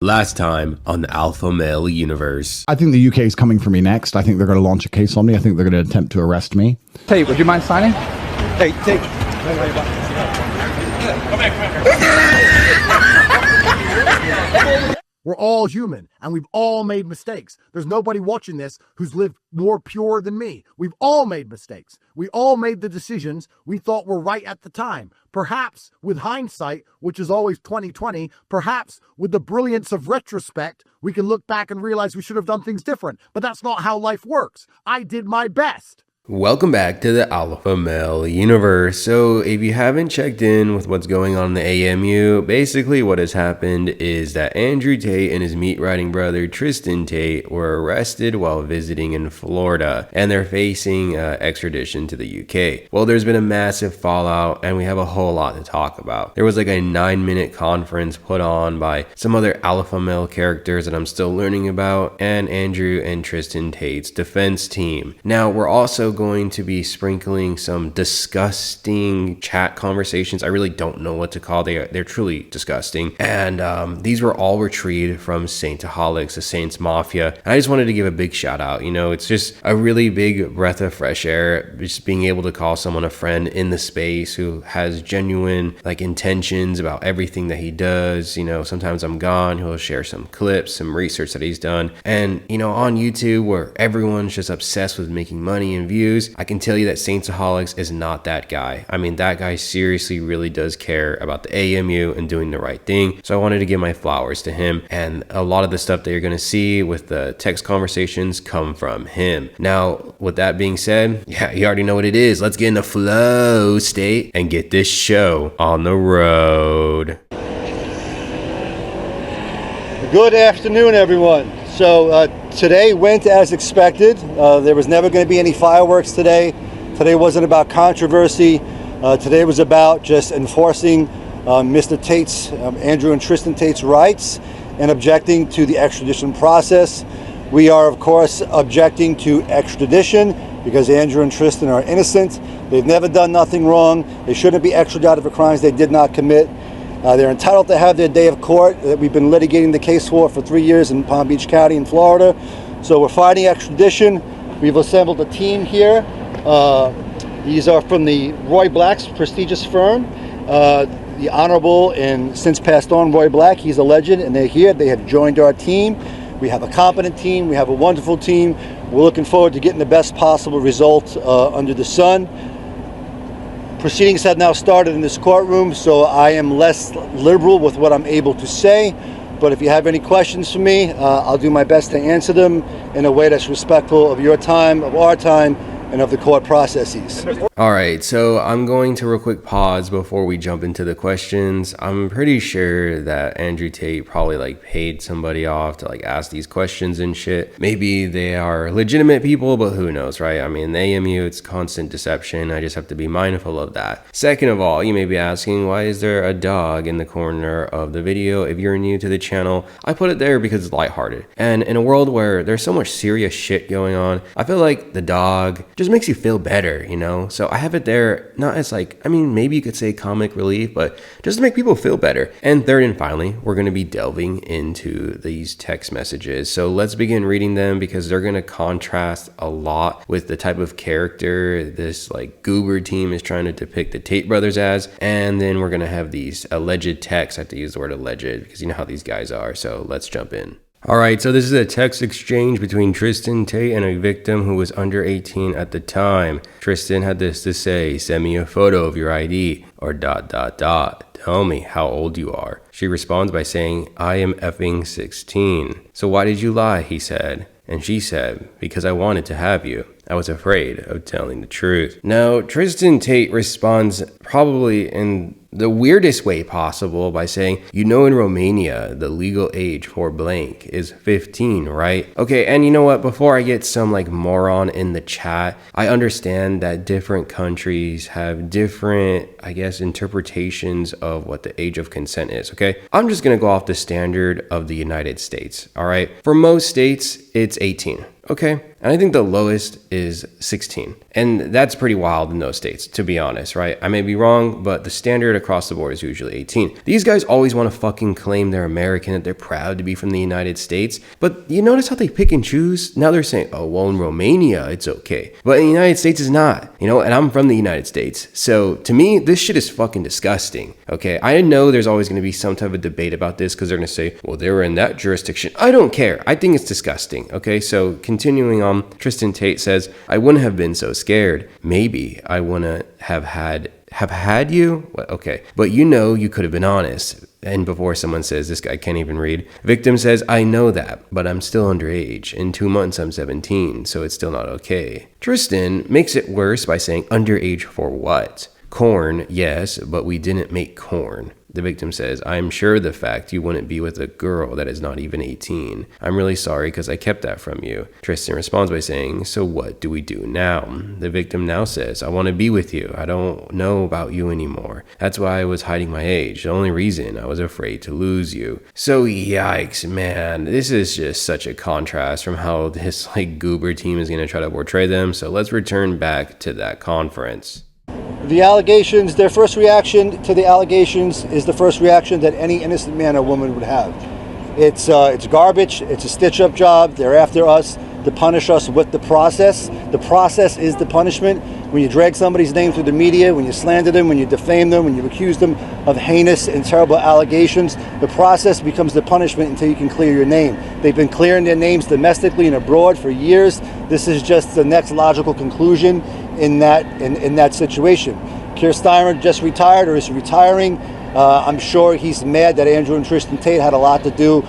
Last time on the Alpha Male Universe. I think the UK is coming for me next. I think they're going to launch a case on me. I think they're going to attempt to arrest me. Tate, would you mind signing? Hey, Tate. We're all human, and we've all made mistakes. There's nobody watching this who's lived more pure than me. We've all made mistakes. We all made the decisions we thought were right at the time. Perhaps with hindsight, which is always 20/20, perhaps with the brilliance of retrospect, we can look back and realize we should have done things different. But that's not how life works. I did my best. Welcome back to the Alpha Male Universe. So if you haven't checked in with what's going on in the AMU, basically what has happened is that Andrew Tate and his meat riding brother Tristan Tate were arrested while visiting in Florida, and they're facing extradition to the UK. Well, there's been a massive fallout, and we have a whole lot to talk about. There was like a 9-minute conference put on by some other alpha male characters that I'm still learning about, and Andrew and Tristan Tate's defense team. Now, we're also going to be sprinkling some disgusting chat conversations. I really don't know what to call. They're truly disgusting. And these were all retrieved from Saintaholics, the Saints Mafia. And I just wanted to give a big shout out. You know, it's just a really big breath of fresh air, just being able to call someone a friend in the space who has genuine like intentions about everything that he does. You know, sometimes I'm gone, he'll share some clips, some research that he's done. And, you know, on YouTube where everyone's just obsessed with making money and views, I can tell you that Saintaholics is not that guy. I mean, that guy seriously really does care about the AMU and doing the right thing. So I wanted to give my flowers to him. And a lot of the stuff that you're going to see with the text conversations come from him. Now, with that being said, yeah, you already know what it is. Let's get in the flow state and get this show on the road. Good afternoon, everyone. So today went as expected. There was never going to be any fireworks today. Today wasn't about controversy. Today was about just enforcing Mr. Tate's, Andrew and Tristan Tate's rights and objecting to the extradition process. We are, of course, objecting to extradition because Andrew and Tristan are innocent. They've never done nothing wrong. They shouldn't be extradited for crimes they did not commit. They're entitled to have their day of court that we've been litigating the case for 3 years in Palm Beach County in Florida. So we're fighting extradition. We've assembled a team here. These are from the Roy Black's prestigious firm. The Honorable and since passed on Roy Black, he's a legend, and they're here. They have joined our team. We have a competent team. We have a wonderful team. We're looking forward to getting the best possible result under the sun. Proceedings have now started in this courtroom, so I am less liberal with what I'm able to say. But if you have any questions for me, I'll do my best to answer them in a way that's respectful of your time, of our time, and of the court processes. All right, so I'm going to real quick pause before we jump into the questions. I'm pretty sure that Andrew Tate probably like paid somebody off to like ask these questions and shit. Maybe they are legitimate people, but who knows, right? I mean, the AMU, it's constant deception. I just have to be mindful of that. Second of all, you may be asking, why is there a dog in the corner of the video? If you're new to the channel, I put it there because it's lighthearted. And in a world where there's so much serious shit going on, I feel like the dog just makes you feel better, you know? So I have it there not as like, I mean, maybe you could say comic relief, but just to make people feel better. And third and finally, we're going to be delving into these text messages. So let's begin reading them because they're going to contrast a lot with the type of character this like goober team is trying to depict the Tate brothers as. And then we're going to have these alleged texts. I have to use the word alleged because you know how these guys are. So let's jump in. All right, so this is a text exchange between Tristan Tate and a victim who was under 18 at the time. Tristan had this to say, send me a photo of your ID, or ... Tell me how old you are. She responds by saying, I am effing 16. So why did you lie, he said. And she said, because I wanted to have you. I was afraid of telling the truth. Now, Tristan Tate responds probably in the weirdest way possible by saying, you know, in Romania, the legal age for blank is 15, right? Okay, and you know what? Before I get some like moron in the chat, I understand that different countries have different, I guess, interpretations of what the age of consent is, okay? I'm just gonna go off the standard of the United States, all right? For most states, it's 18. Okay, And I think the lowest is 16. And that's pretty wild in those states, to be honest, right? I may be wrong, but the standard across the board is usually 18. These guys always want to fucking claim they're American, that they're proud to be from the United States. But you notice how they pick and choose? Now they're saying, oh, well, in Romania, it's okay. But in the United States, it's not, you know, and I'm from the United States. So to me, this shit is fucking disgusting, okay? I know there's always going to be some type of debate about this because they're going to say, well, they were in that jurisdiction. I don't care. I think it's disgusting, okay? So continuing on, Tristan Tate says, I wouldn't have been so scared. Maybe I wouldn't have had you? Well, okay. But you know you could have been honest. And before someone says, this guy can't even read, victim says, I know that, but I'm still underage. In 2 months, I'm 17, so it's still not okay. Tristan makes it worse by saying, underage for what? Corn, yes, but we didn't make corn. The victim says, I'm sure the fact you wouldn't be with a girl that is not even 18. I'm really sorry because I kept that from you. Tristan responds by saying, so what do we do now? The victim now says, I want to be with you. I don't know about you anymore. That's why I was hiding my age. The only reason I was afraid to lose you. So yikes, man. This is just such a contrast from how this goober team is going to try to portray them. So let's return back to that conference. The allegations, their first reaction to the allegations is the first reaction that any innocent man or woman would have. It's garbage. It's a stitch-up job. They're after us to punish us with the process. The process is the punishment. When you drag somebody's name through the media, when you slander them, when you defame them, when you accuse them of heinous and terrible allegations, the process becomes the punishment until you can clear your name. They've been clearing their names domestically and abroad for years. This is just the next logical conclusion in that situation. Keir Starmer just retired or is retiring. I'm sure he's mad that Andrew and Tristan Tate had a lot to do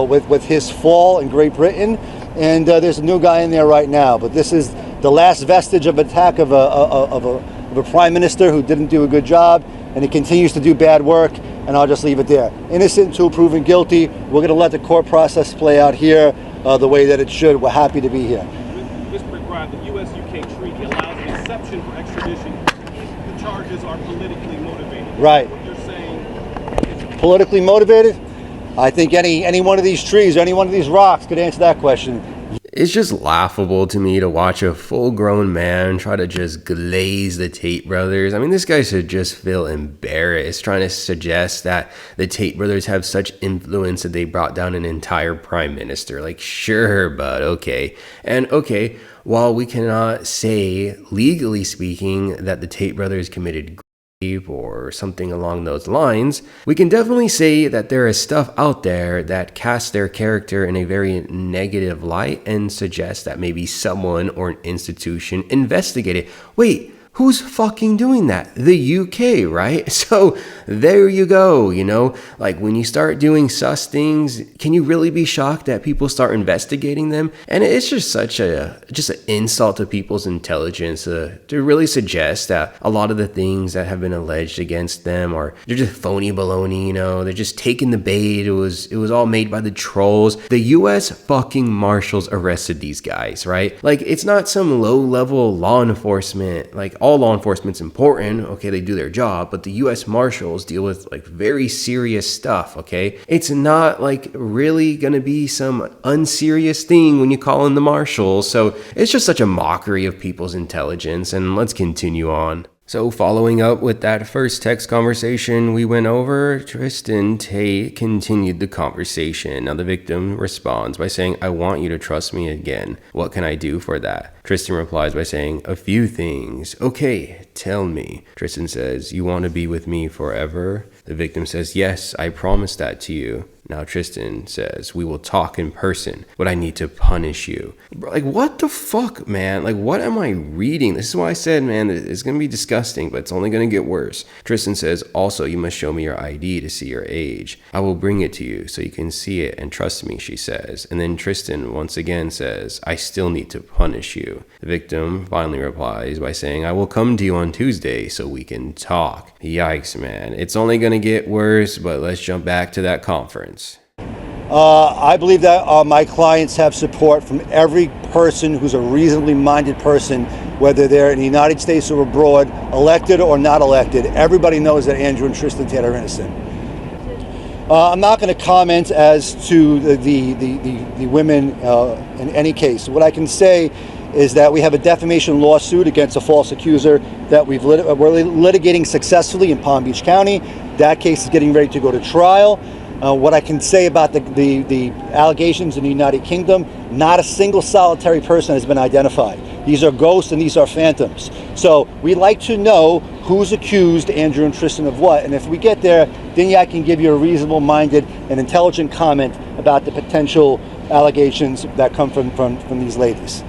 with his fall in Great Britain. And there's a new guy in there right now. But this is the last vestige of attack of a prime minister who didn't do a good job, and he continues to do bad work. And I'll just leave it there. Innocent until proven guilty. We're going to let the court process play out here the way that it should. We're happy to be here. Mr. McBride, the U.S.-UK treaty allows an exception for extradition if the charges are politically motivated. Right. What you're saying is Politically motivated? I think any one of these trees or any one of these rocks could answer that question. It's just laughable to me to watch a full-grown man try to just glaze the Tate brothers. I mean, this guy should just feel embarrassed trying to suggest that the Tate brothers have such influence that they brought down an entire prime minister. Like, sure, but okay. And okay, while we cannot say, legally speaking, that the Tate brothers committed or something along those lines, we can definitely say that there is stuff out there that casts their character in a very negative light and suggests that maybe someone or an institution investigated. Wait, who's fucking doing that? The UK, right? So there you go, you know? Like, when you start doing sus things, can you really be shocked that people start investigating them? And it's just such an insult to people's intelligence to really suggest that a lot of the things that have been alleged against them are they're just phony baloney, you know? They're just taking the bait. It was all made by the trolls. The US fucking marshals arrested these guys, right? Like, it's not some low-level law enforcement. Like, all law enforcement's important, okay, they do their job, but the US Marshals deal with like very serious stuff, okay? It's not like really gonna be some unserious thing when you call in the Marshals, so it's just such a mockery of people's intelligence, and let's continue on. So following up with that first text conversation we went over, Tristan Tate continued the conversation. Now the victim responds by saying, I want you to trust me again. What can I do for that? Tristan replies by saying, a few things. Okay, tell me. Tristan says, you want to be with me forever? The victim says, yes, I promise that to you. Now Tristan says, we will talk in person, but I need to punish you. Like, what the fuck, man? Like, what am I reading? This is why I said, man, it's going to be disgusting, but it's only going to get worse. Tristan says, also, you must show me your ID to see your age. I will bring it to you so you can see it and trust me, she says. And then Tristan once again says, I still need to punish you. The victim finally replies by saying, I will come to you on Tuesday so we can talk. Yikes, man. It's only going to get worse, but let's jump back to that conference. I believe that my clients have support from every person who's a reasonably minded person, whether they're in the United States or abroad, elected or not elected. Everybody knows that Andrew and Tristan Tate are innocent. I'm not going to comment as to the women in any case. What I can say is that we have a defamation lawsuit against a false accuser that we're litigating successfully in Palm Beach County. That case is getting ready to go to trial. What I can say about the allegations in the United Kingdom, not a single solitary person has been identified. These are ghosts and these are phantoms. So we'd like to know who's accused Andrew and Tristan of what. And if we get there, then I can give you a reasonable-minded and intelligent comment about the potential allegations that come from these ladies.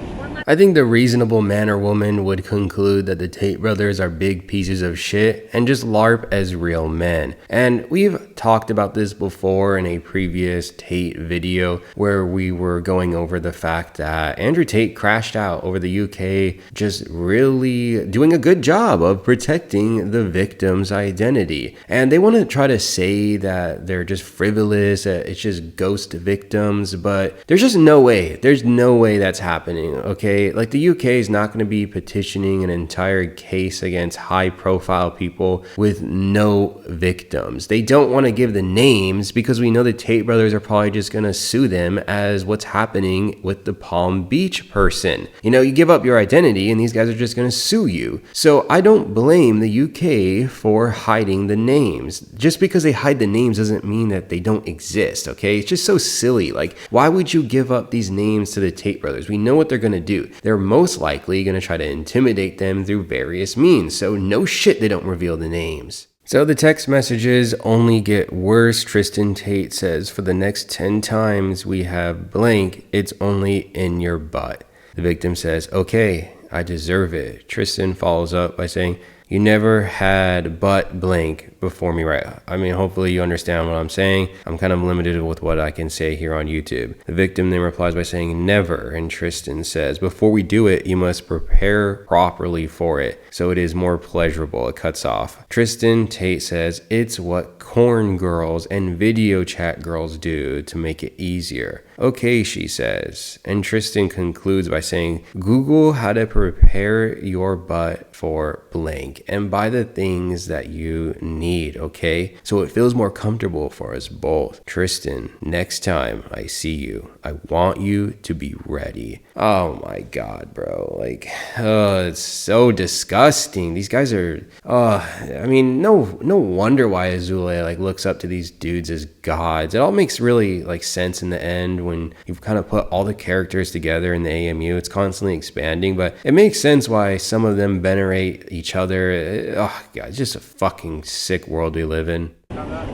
I think the reasonable man or woman would conclude that the Tate brothers are big pieces of shit and just LARP as real men. And we've talked about this before in a previous Tate video where we were going over the fact that Andrew Tate crashed out over the UK, just really doing a good job of protecting the victim's identity. And they want to try to say that they're just frivolous, that it's just ghost victims, but there's just no way. There's no way that's happening, okay? Like, the UK is not going to be petitioning an entire case against high profile people with no victims. They don't want to give the names because we know the Tate brothers are probably just going to sue them as what's happening with the Palm Beach person. You know, you give up your identity and these guys are just going to sue you. So I don't blame the UK for hiding the names. Just because they hide the names doesn't mean that they don't exist, okay? It's just so silly. Like, why would you give up these names to the Tate brothers? We know what they're going to do. They're most likely going to try to intimidate them through various means. So no shit they don't reveal the names. So the text messages only get worse. Tristan Tate says, for the next 10 times we have blank, it's only in your butt. The victim says, okay, I deserve it. Tristan follows up by saying, you never had butt blank before me, right? I mean, hopefully you understand what I'm saying. I'm kind of limited with what I can say here on YouTube. The victim then replies by saying never, and Tristan says, before we do it, you must prepare properly for it, so it is more pleasurable. It cuts off. Tristan Tate says, it's what corn girls and video chat girls do to make it easier. Okay, she says. And Tristan concludes by saying, Google how to prepare your butt for blank and buy the things that you need, okay? So it feels more comfortable for us both. Tristan, next time I see you, I want you to be ready. Oh my God, bro. Like, it's so disgusting. These guys are, I mean, no wonder why Azule like looks up to these dudes as gods. It all makes really like sense in the end when you've kind of put all the characters together in the AMU. It's constantly expanding, but it makes sense why some of them venerate each other. Oh God, it's just a fucking sick world we live in.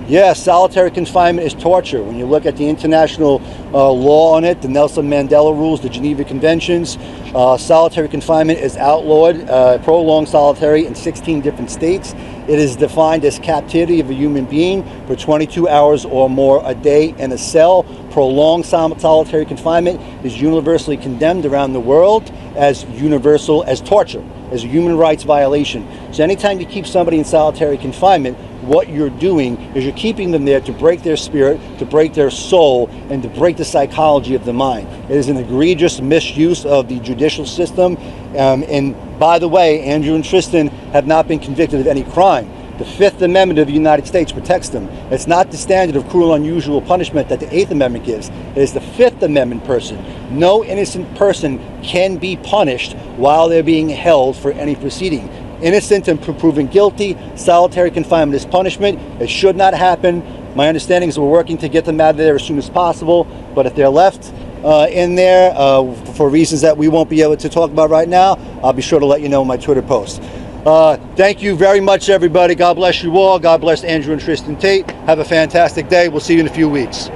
Yeah, solitary confinement is torture. When you look at the international law on it, the Nelson Mandela rules, the Geneva Conventions, solitary confinement is outlawed, prolonged solitary in 16 different states. It is defined as captivity of a human being for 22 hours or more a day in a cell. Prolonged solitary confinement is universally condemned around the world as torture, as a human rights violation. So anytime you keep somebody in solitary confinement, what you're doing is you're keeping them there to break their spirit, to break their soul, and to break the psychology of the mind. It is an egregious misuse of the judicial system. And by the way, Andrew and Tristan have not been convicted of any crime. The Fifth Amendment of the United States protects them. It's not the standard of cruel and unusual punishment that the Eighth Amendment gives. It is the Fifth Amendment person. No innocent person can be punished while they're being held for any proceeding. Innocent and proven guilty, solitary confinement is punishment. It should not happen. My understanding is we're working to get them out of there as soon as possible. But if they're left in there for reasons that we won't be able to talk about right now, I'll be sure to let you know in my Twitter post. Thank you very much, everybody. God bless you all. God bless Andrew and Tristan Tate. Have a fantastic day. We'll see you in a few weeks.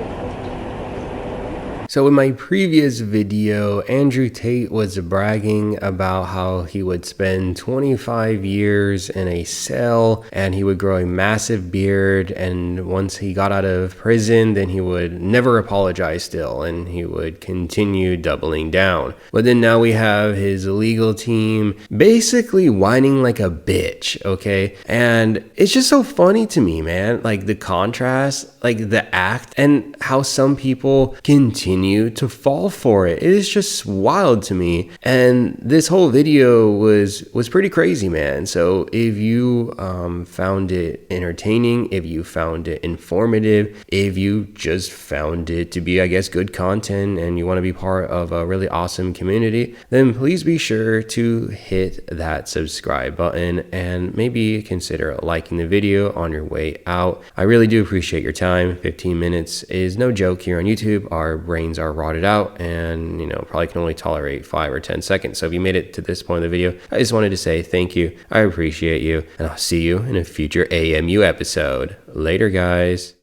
So in my previous video, Andrew Tate was bragging about how he would spend 25 years in a cell and he would grow a massive beard, and once he got out of prison, then he would never apologize still and he would continue doubling down. But then now we have his legal team basically whining like a bitch, okay? And it's just so funny to me, man, like the contrast, like the act, and how some people continue continue to fall for it. It is just wild to me. And this whole video was pretty crazy, man. So if you found it entertaining, if you found it informative, if you just found it to be, I guess, good content and you want to be part of a really awesome community, then please be sure to hit that subscribe button and maybe consider liking the video on your way out. I really do appreciate your time. 15 minutes is no joke here on YouTube. Our brains are rotted out and, probably can only tolerate 5 or 10 seconds. So if you made it to this point of the video, I just wanted to say thank you. I appreciate you, and I'll see you in a future AMU episode. Later, guys.